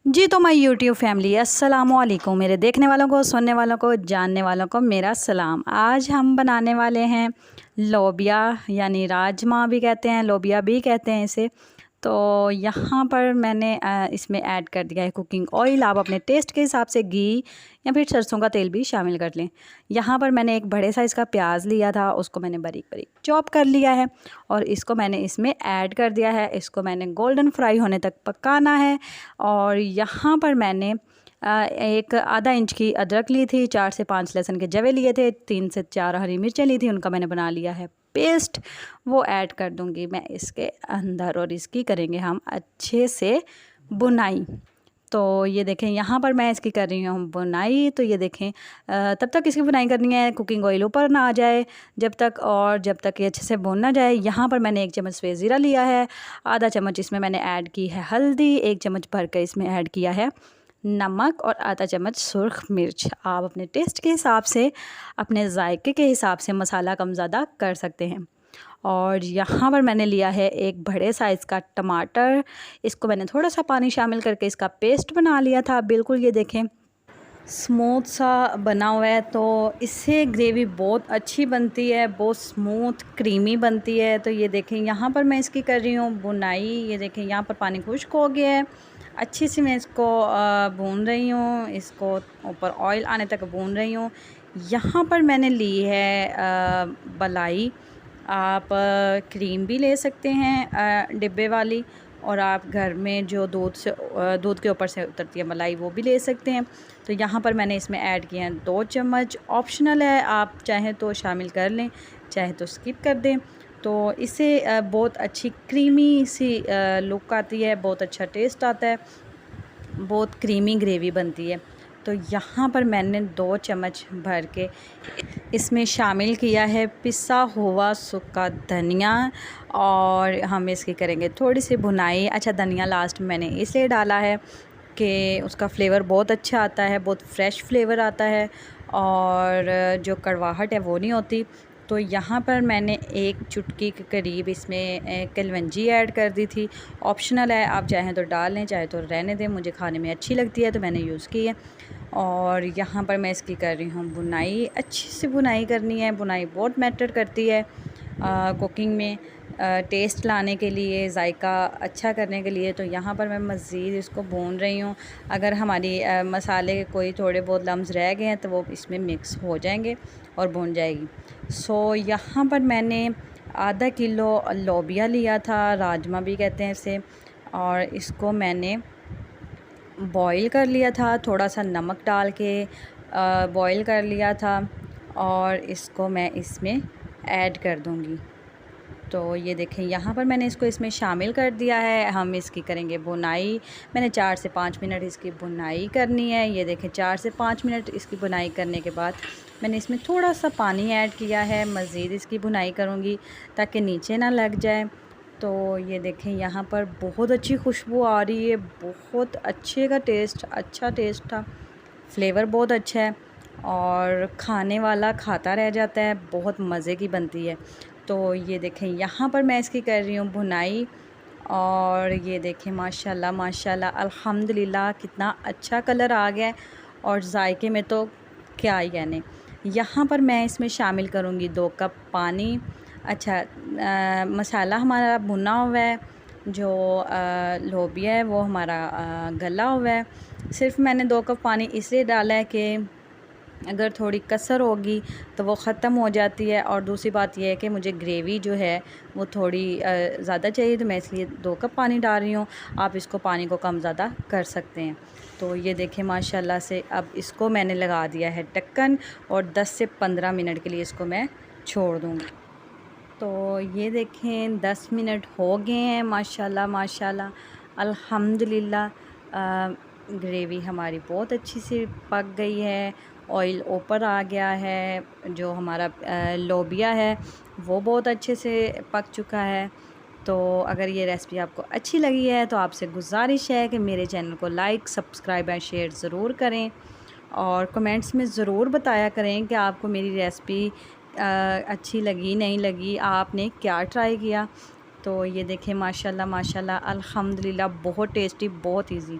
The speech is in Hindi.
जी तो माय यूट्यूब फैमिली अस्सलामुअलैकुम। मेरे देखने वालों को, सुनने वालों को, जानने वालों को मेरा सलाम। आज हम बनाने वाले हैं लोबिया, यानी राजमा भी कहते हैं, लोबिया भी कहते हैं इसे। तो यहाँ पर मैंने इसमें ऐड कर दिया है कुकिंग ऑयल। आप अपने टेस्ट के हिसाब से घी या फिर सरसों का तेल भी शामिल कर लें। यहाँ पर मैंने एक बड़े साइज़ का प्याज लिया था, उसको मैंने बारीक बारीक चॉप कर लिया है और इसको मैंने इसमें ऐड कर दिया है। इसको मैंने गोल्डन फ्राई होने तक पकाना है। और यहाँ पर मैंने एक आधा इंच की अदरक ली थी, 4 से 5 लहसुन के जवे लिए थे, 3 से 4 हरी मिर्चें ली थी, उनका मैंने बना लिया है पेस्ट। वो ऐड कर दूंगी मैं इसके अंदर और इसकी करेंगे हम अच्छे से बुनाई। तो ये देखें यहाँ पर मैं इसकी कर रही हूँ बुनाई। तो ये देखें तब तक इसकी बुनाई करनी है कुकिंग ऑयल ऊपर ना आ जाए जब तक, और जब तक ये अच्छे से भून ना जाए। यहाँ पर मैंने 1 चम्मच सफ़ेद ज़ीरा लिया है, आधा चम्मच इसमें मैंने ऐड की है हल्दी, 1 चम्मच भर कर इसमें ऐड किया है नमक और आधा चम्मच सुर्ख मिर्च। आप अपने टेस्ट के हिसाब से, अपने जायके के हिसाब से मसाला कम ज़्यादा कर सकते हैं। और यहाँ पर मैंने लिया है एक बड़े साइज़ का टमाटर, इसको मैंने थोड़ा सा पानी शामिल करके इसका पेस्ट बना लिया था। बिल्कुल ये देखें स्मूथ सा बना हुआ है, तो इससे ग्रेवी बहुत अच्छी बनती है, बहुत स्मूथ क्रीमी बनती है। तो ये देखें यहाँ पर मैं इसकी कर रही हूँ बुनाई। ये देखें यहाँ पर पानी खुश्क हो गया है, अच्छी सी मैं इसको भून रही हूँ, इसको ऊपर ऑयल आने तक भून रही हूँ। यहाँ पर मैंने ली है मलाई। आप क्रीम भी ले सकते हैं डिब्बे वाली, और आप घर में जो दूध के ऊपर से उतरती है मलाई वो भी ले सकते हैं। तो यहाँ पर मैंने इसमें ऐड किए हैं 2 चम्मच। ऑप्शनल है, आप चाहें तो शामिल कर लें, चाहे तो स्किप कर दें। तो इससे बहुत अच्छी क्रीमी सी लुक आती है, बहुत अच्छा टेस्ट आता है, बहुत क्रीमी ग्रेवी बनती है। तो यहाँ पर मैंने 2 चम्मच भर के इसमें शामिल किया है पिसा हुआ सूखा धनिया, और हम इसकी करेंगे थोड़ी सी भुनाई। अच्छा, धनिया लास्ट में मैंने इसलिए डाला है कि उसका फ्लेवर बहुत अच्छा आता है, बहुत फ्रेश फ्लेवर आता है और जो कड़वाहट है वो नहीं होती। तो यहाँ पर मैंने 1 चुटकी के करीब इसमें कलवंजी ऐड कर दी थी। ऑप्शनल है, आप चाहें तो डाल लें, चाहे तो रहने दें, मुझे खाने में अच्छी लगती है तो मैंने यूज़ की है। और यहाँ पर मैं इसकी कर रही हूँ बुनाई। अच्छी सी बुनाई करनी है, बुनाई बहुत मैटर करती है कुकिंग में, टेस्ट लाने के लिए, जायका अच्छा करने के लिए। तो यहाँ पर मैं मज़ीद इसको भून रही हूँ। अगर हमारी मसाले के कोई थोड़े बहुत लम्स रह गए हैं तो वो इसमें मिक्स हो जाएंगे और भून जाएगी। सो यहाँ पर मैंने आधा किलो लोबिया लिया था, राजमा भी कहते हैं इसे, और इसको मैंने बॉईल कर लिया था, थोड़ा सा नमक डाल के बॉईल कर लिया था, और इसको मैं इसमें ऐड कर दूँगी। तो ये देखें यहाँ पर मैंने इसको इसमें शामिल कर दिया है। हम इसकी करेंगे बुनाई। मैंने 4 से 5 मिनट इसकी बुनाई करनी है। ये देखें 4 से 5 मिनट इसकी बुनाई करने के बाद मैंने इसमें थोड़ा सा पानी ऐड किया है। मज़ीद इसकी बुनाई करूँगी ताकि नीचे ना लग जाए। तो ये देखें यहाँ पर बहुत अच्छी खुशबू आ रही है, बहुत अच्छे का टेस्ट, अच्छा टेस्ट था, फ्लेवर बहुत अच्छा है और खाने वाला खाता रह जाता है, बहुत मज़े की बनती है। तो ये देखें यहाँ पर मैं इसकी कर रही हूँ भुनाई, और ये देखें माशाल्लाह माशाल्लाह अल्हम्दुलिल्लाह कितना अच्छा कलर आ गया है, और जायके में तो क्या ही कहने। यहाँ पर मैं इसमें शामिल करूँगी 2 कप पानी। अच्छा, मसाला हमारा भुना हुआ है, जो लोबिया है वो हमारा गला हुआ है। सिर्फ मैंने 2 कप पानी इसलिए डाला है कि अगर थोड़ी कसर होगी तो वो ख़त्म हो जाती है, और दूसरी बात यह है कि मुझे ग्रेवी जो है वो थोड़ी ज़्यादा चाहिए, तो मैं इसलिए 2 कप पानी डाल रही हूँ। आप इसको पानी को कम ज़्यादा कर सकते हैं। तो ये देखें माशाल्लाह से अब इसको मैंने लगा दिया है ढक्कन, और 10 से 15 मिनट के लिए इसको मैं छोड़ दूँगी। तो ये देखें 10 मिनट हो गए हैं, माशाल्लाह माशाल्लाह अल्हम्दुलिल्लाह ग्रेवी हमारी बहुत अच्छी सी पक गई है, ऑयल ऊपर आ गया है, जो हमारा लोबिया है वो बहुत अच्छे से पक चुका है। तो अगर ये रेसिपी आपको अच्छी लगी है तो आपसे गुजारिश है कि मेरे चैनल को लाइक, सब्सक्राइब एंड शेयर ज़रूर करें, और कमेंट्स में ज़रूर बताया करें कि आपको मेरी रेसिपी अच्छी लगी, नहीं लगी, आपने क्या ट्राई किया। तो ये देखें माशाल्लाह माशाल्लाह अल्हम्दुलिल्लाह बहुत टेस्टी, बहुत इजी।